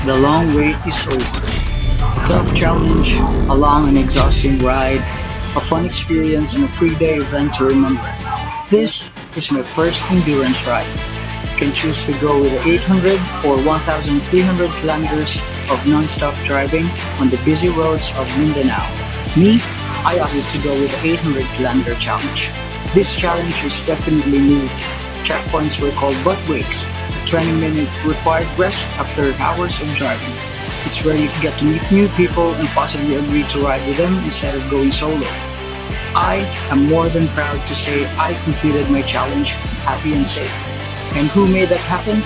The long wait is over. A tough challenge, a long and exhausting ride, a fun experience, and a 3-day event to remember. This is my first endurance ride. You can choose to go with 800 or 1,300 kilometers of non-stop driving on the busy roads of Mindanao. Me, I opted to go with the 800 kilometer challenge. This challenge is definitely new. Checkpoints were called butt breaks, a 20-minute required rest after hours of driving. It's where you get to meet new people and possibly agree to ride with them instead of going solo. I am more than proud to say I completed my challenge happy and safe. And who made that happen?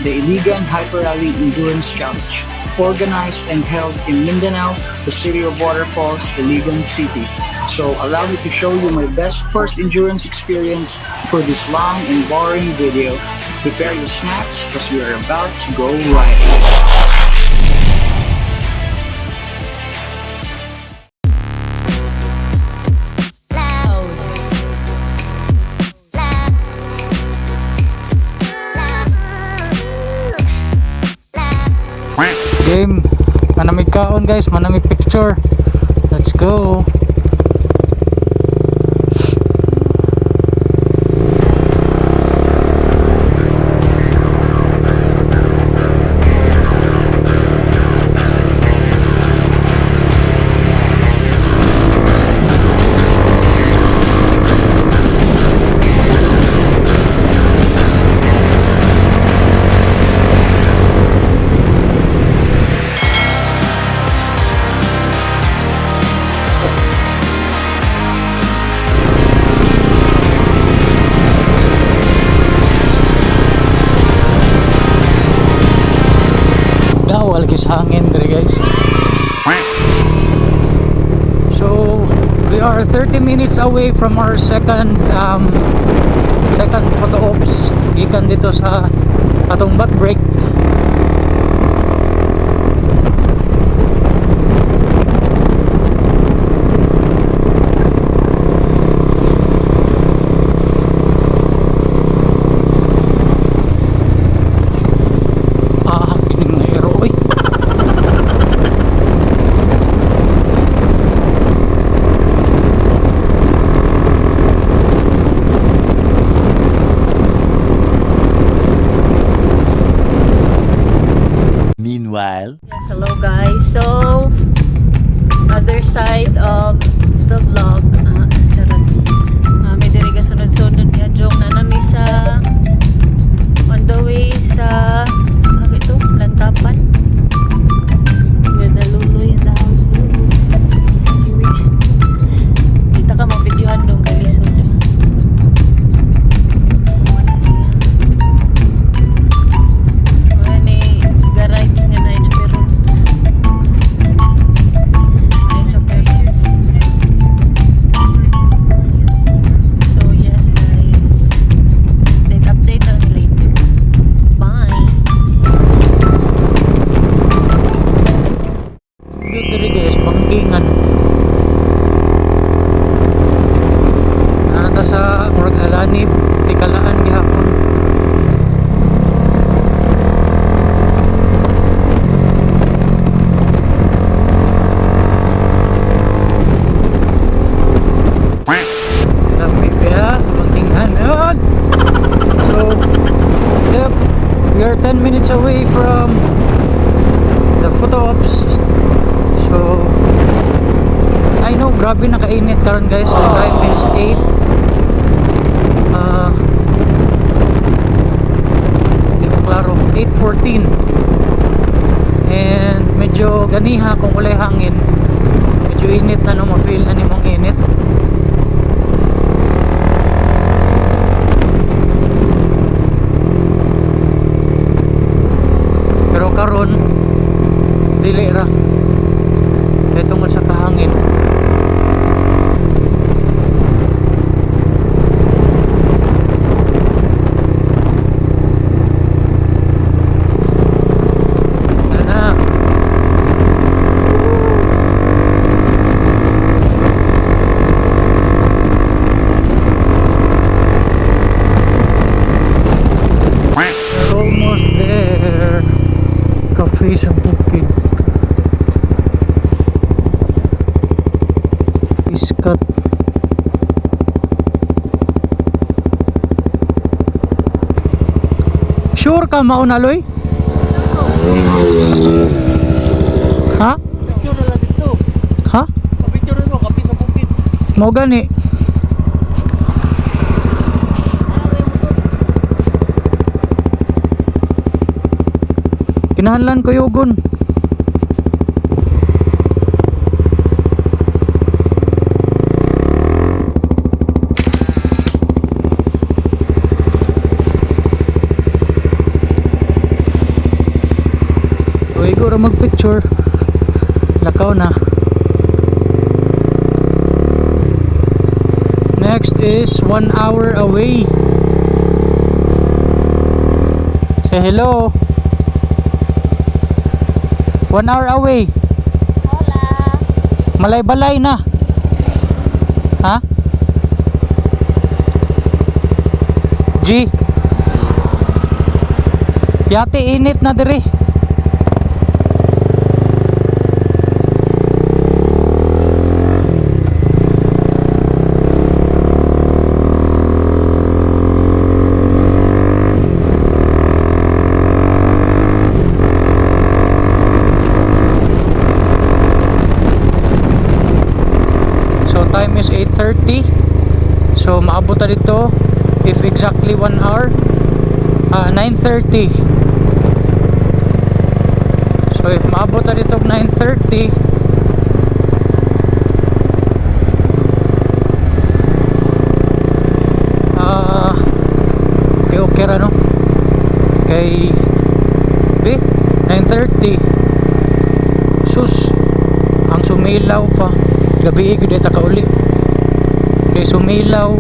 The Iligan Hyper Rally Endurance Challenge, organized and held in Mindanao, the city of waterfalls, Iligan City. So allow me to show you my best first endurance experience for this long and boring video. Prepare your snacks because we are about to go riding. Game, manamig kaon guys, manamig picture. Let's go. Algis hangin there guys. So we are 30 minutes away from our second photo ops gikan dito sa atong butt break. Meanwhile, Yes, hello guys. So, other side of the vlog. Charot. May diri ka sunod-sunod nga jong na nami sa on the way sa ito, Lantapan. With the Luluy in the house. Kita ka mabidyohan dong guys. So, sa murag halanib tikalaan gihapon. Dami biya sa bangkingan. So yep, we are 10 minutes away from the photo ops. So I know grabe nakainit karon guys. The time is 8:14 and medyo ganiha kung walay hangin, medyo init na no, ma-feel na nimong init. Pero karon dili ra kay tungod sa kahangin. cafe sa bukid. Iskat. Sure ka mauna Loy? Ha? Picture na lang dito. Ha? Picture na mo, kapi sa bukid. Mo gani. Kinahanglan ko yugon. Uy, go ra mag-picture. Lakaw na. Next is 1 hour away. Say hello. 1 hour away. Hola. Malay-balay na. Ha? G. Yate init na diri. Time is 8:30. So maabot na dito if exactly 1 hour 9:30. So if maabot na dito 9:30, okay ra no? Kay 9:30 sus ang sumilaw pa. Gabi gud ta kauli kay sumilaw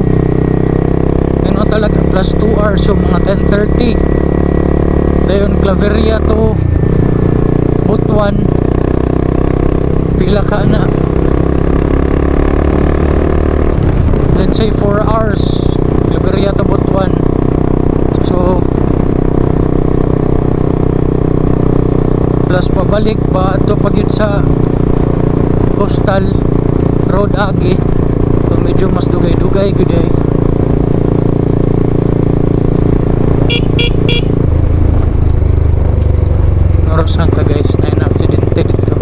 ano talaga plus 2 hours so mga 10:30 dayon Claveria to Butuan pila ka na, let's say 4 hours Claveria to Butuan. So plus pabalik ba ato pagit sa coastal road agi, so medyo mas dugay-dugay gud ay. Norosan ka guys, na yung aksidente dito.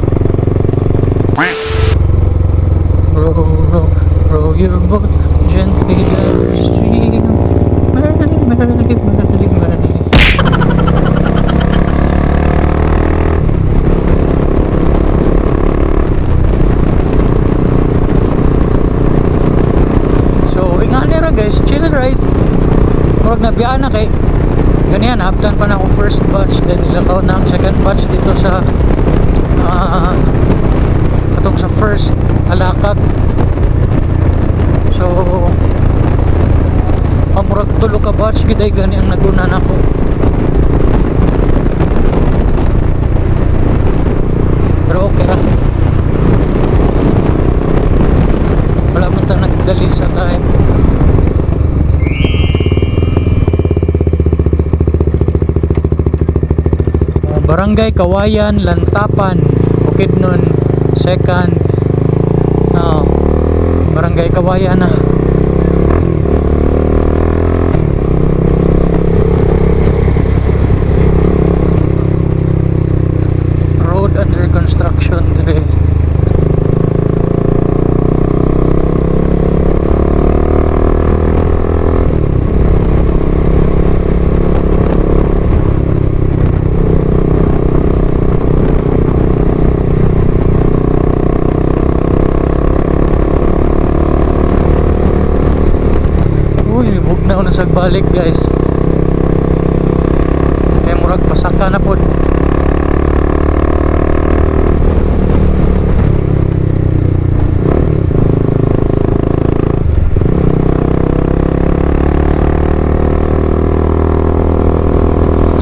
Row your boat gently down the stream, merrily, merrily, merrily, merrily. Guys, chill ride. Murag nabiyaan na kay ganyan, hapdan pa na ako first batch, then nilakaw na ang second batch dito sa katong sa first Alakag. So murag tulo ka batch giday gani ang naguna nako. Pero okay ra, wala man ta nagdali sa time. Barangay Kawayan, Lantapan, Bukidnon, second. Barangay Kawayan na. Road under construction dire. Na sa balik guys kay murag pasaka na pod.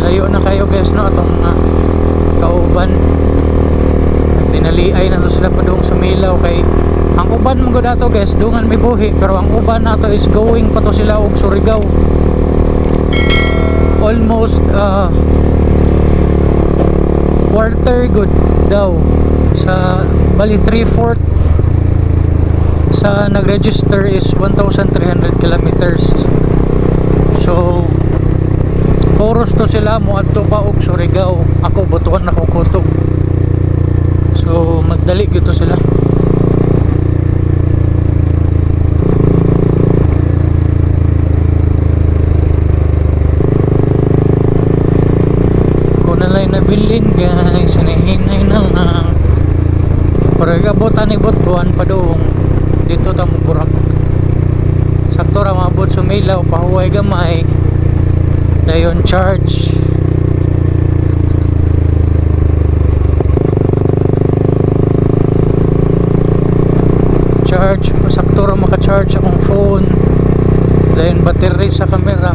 Layo na kayo guys no atong kauban, tinaliay na to sila pa doong sumilaw kay ang uban mo dato guys dungan may buhi, pero ang uban nato is going pa to sila og Surigao. Almost charter good daw sa bali 3/4 sa nag-register is 1,300 kilometers. So oros to sila mo adto pa og Surigao. Ako butuhan na ko Kutob. So magdali gyud to sila. Nabilin guys, hinahinay na lang. Pero abot ani butuan pa doong dito ta mo burak. Sakto ra maabot sumilaw pahuway gamay. Dayon charge. Charge, sakto ra maka-charge akong phone. Dayon battery sa camera.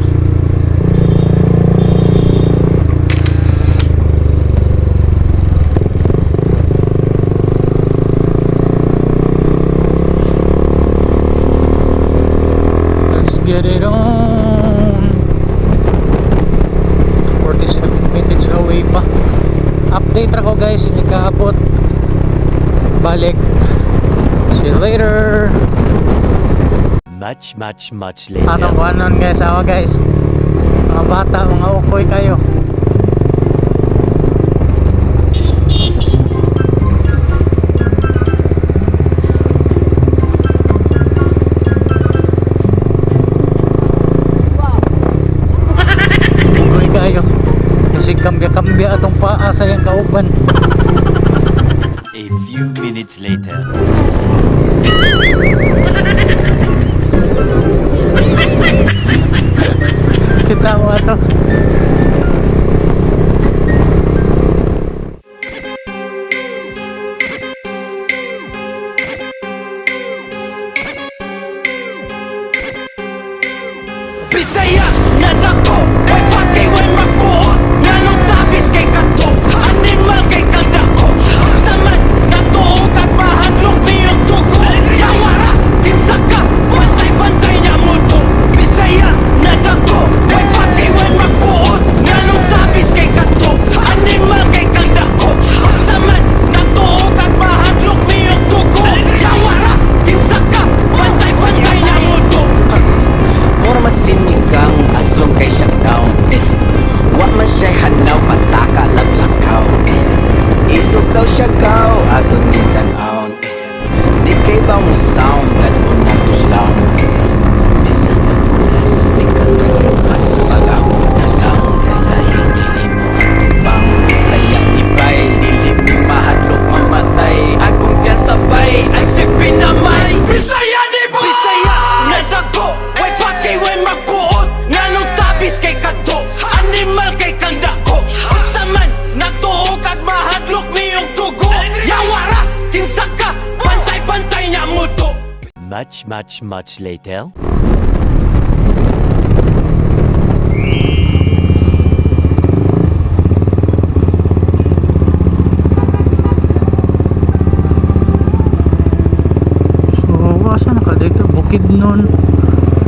Get it on. 47 minutes away pa. Update ra ko guys, hindi kaabot. Balik. See you later. Much later. Atong kuanon guys, awa guys. Mga bata, mga ukoy kayo. Kasi kambya-kambya atong paa sa yang kauban. A few minutes later. Kita mo ato. Bisaya na dako, ay pati when magbuot. Nganong tapis kay kato, animal kay kaldako. Saman na tuog at mahadlok niyong tugo. Yawara, tinsaka, bantay-bantay niya muto. Bisaya na dako, ay pati when magbuot. Nganong tapis kay kato, animal kay kaldako. Saman na tuog at mahadlok niyong tugo. Yawara, tinsaka, bantay-bantay niya muto. Hormat sinigang aslong kay shutdown Wa man siya'y hanaw pataka laglakaw Isog daw siya gaw aton ni tan-aon Di kay ba mo sound at unang tuslaw Bisan pagmulas di ka kalumas Pag-ako na lang kalahin ni mo at tubang Bisaya ni bay dilim ni mahadlok mamatay Akong piyan sabay ay sipin na may Bisaya ni ba? Bisaya na dako, way pati when magbuot. Nganong tapis kay kato, animal kay kaldako. Saman nagtuog at mahadlok niyong tugo. Yawara, tinsaka, bantay-bantay niya muto. Much later. So, asa na ka dito? Bukidnon.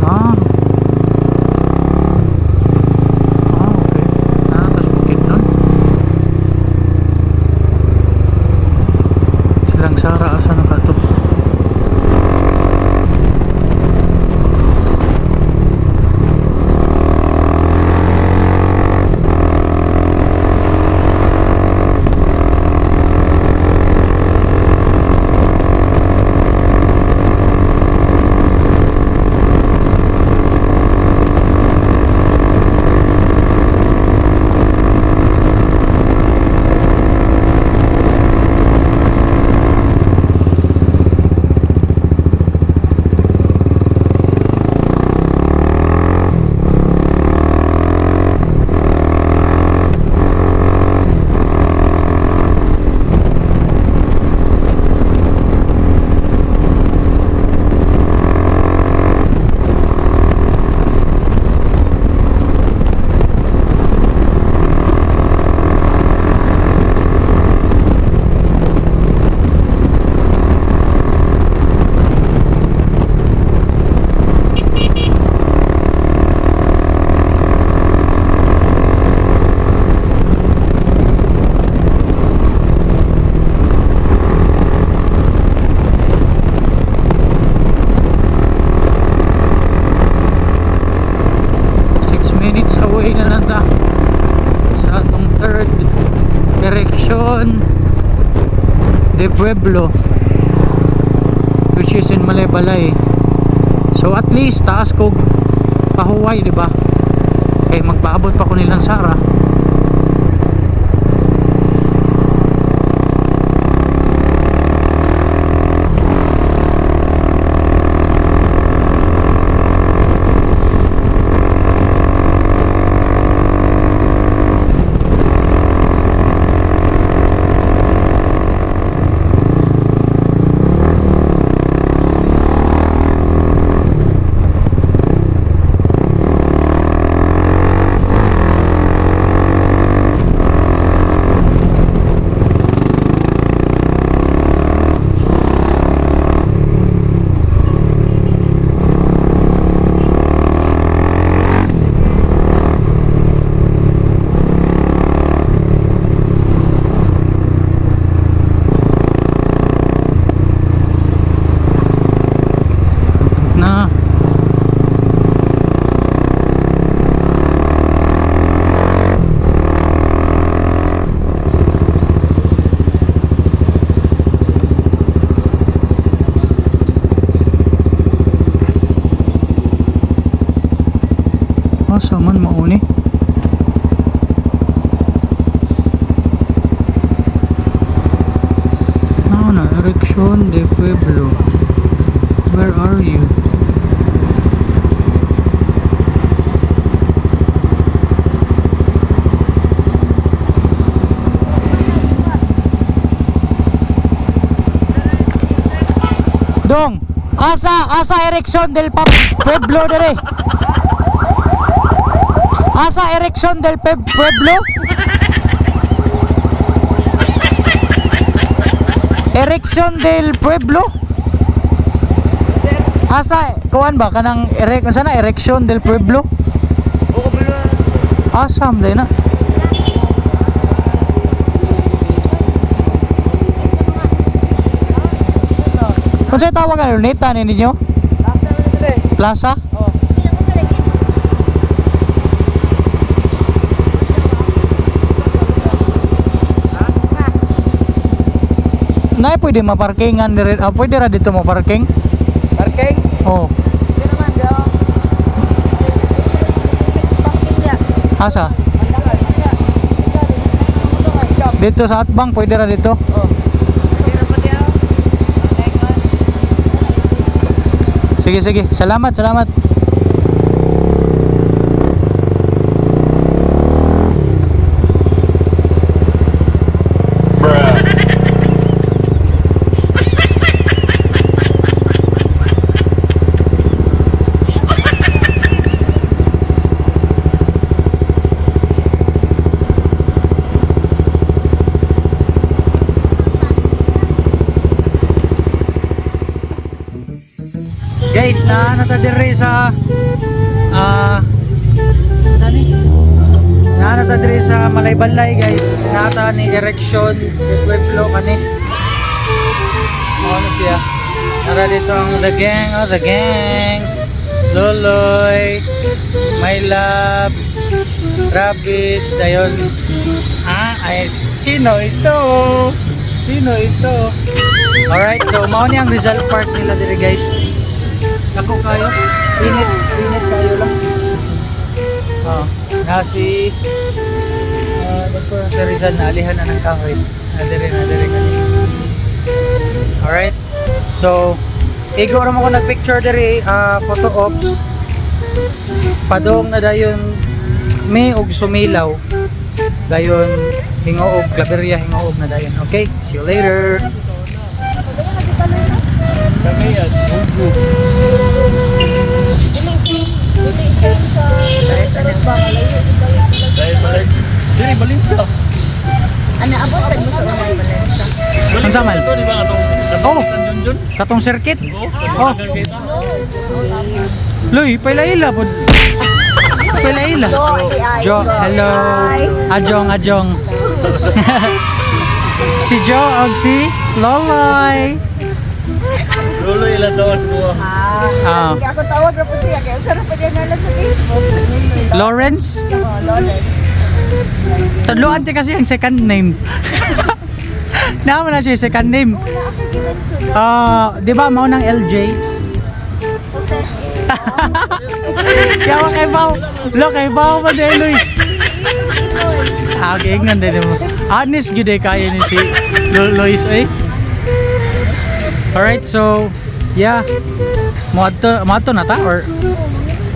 Ah. Okay. Tas Bukidnon. Silang Sara, asa na ka to? third Ereccion de Pueblo, which is in Malaybalay. So at least taas ko pahuway, di ba? Kay magpaabot pa ko nilang Sara. Na asa man mauni? Na Ereccion de Pueblo. Where are you? Dong, asa Ereccion del Pueblo dere. Asa Ereccion del Pueblo? Ereccion del Pueblo? Asa kuan ba kanang sana Ereccion del Pueblo? Asam day na. Kung sa'yo tawag ang lunita ninyo? Plaza? Nay pwede maparkingan dire. Pwede ra dito mo parking? Parking? Oh. Hindi naman daw. Parking niya. Asa? Dito sa Atbang pwede ra dito? Oh. Sige sige. Salamat, salamat. Guys, naanata dire sa naanata dire sa Malaybalay guys. Naata ni Ereccion de Pueblo kani. Ano siya? Nara dito ang the gang, Loloy, My Loves, Travis, dayon. Ay, sino ito? Sino ito? Alright, so mao ni ang Rizal Park nila dire guys. Ako kayo, init kayo lang. Na si Dr. Rizal na alihan na ng kahoy. Nadiri kanina. Alright, so igo naman ko nagpicture diri, photo ops. Padong na dayon may og sumilaw. Dayon hingoog, Claveria hingoog na dayon. Okay, see you later. Kami yan, Bugo. Dahil balik. Dili, balik siya. Ano, abot sa gusto mo na ibalenta? Ang samal? Ito, di ba? Oh, katong circuit? Oh. Loy, paila-ila po. Paila-ila. Jo, hello. Ajong. Si Jo og si Loloy. Loloy ilan daw semua. Hindi ako tawag na po siya. Kaya sarap pa din nalang sa Facebook. Lawrence? Lawrence. Tadloan ti kasi ang second name. Naman na siya second name. Di ba mao ng LJ? Yawa kay Pao. Lo kay Pao pa deloy. Okay, nga din mo. Honest gid kaya ni si Lois eh. Alright, so yeah. Mo na ta or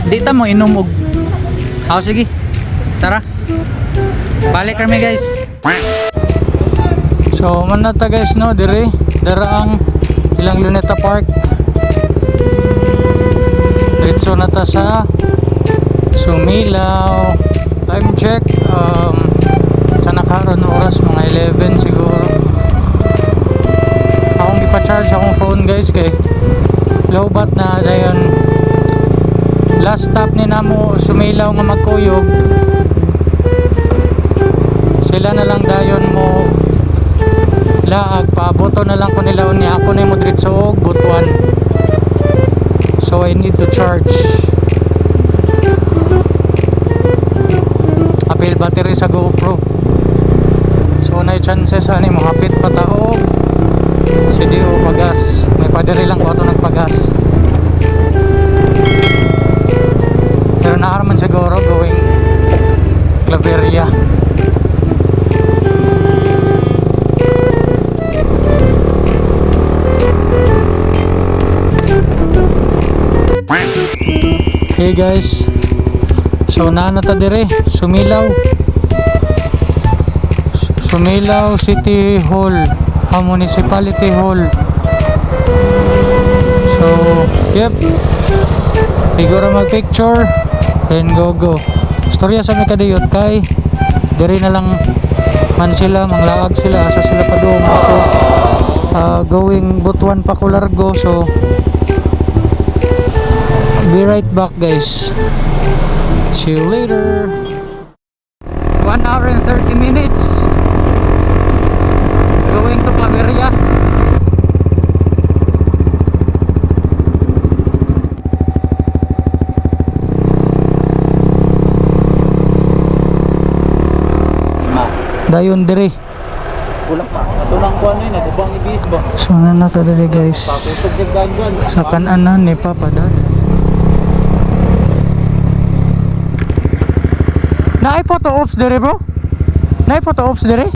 di ta mo inom og. Sige. Tara. Balik kami guys. So man na ta guys no dire daraang ilang Luneta Park. Diretso na ta sa Sumilaw. Time check sa nakaroon oras mga 11 siguro. Akong ipa-charge akong phone guys kay lowbat na dayon. Last stop ni namo Sumilaw nga magkuyog. Sila na lang dayon mo laag paaboto na lang ko nila unya ako na mo diretso og Butuan. So I need to charge. Apil battery sa GoPro. So na chances ani mo hapit pataog. CDO pagas. May padiri lang ko ato nagpagas. Pero naaraman siguro going Claveria. Hey guys, so naanata dire Sumilaw City Hall, Municipality Hall. So yep, siguro mag picture and go. Storya sa mikadiyot kay dire na lang man sila, manglaag sila asa sila pa doon ako going Butuan pa ko largo. So be right back guys. See you later. 1 hour and 30 minutes going to Claveria. Dayon dire. Kulang pa. Tulang ko ano yun, nagubang ibis ba? So na to dire guys. Pakusog yung gagawin. Sa kanan ni Papa Dad. Naay photo ops dire bro? Naay photo ops dire?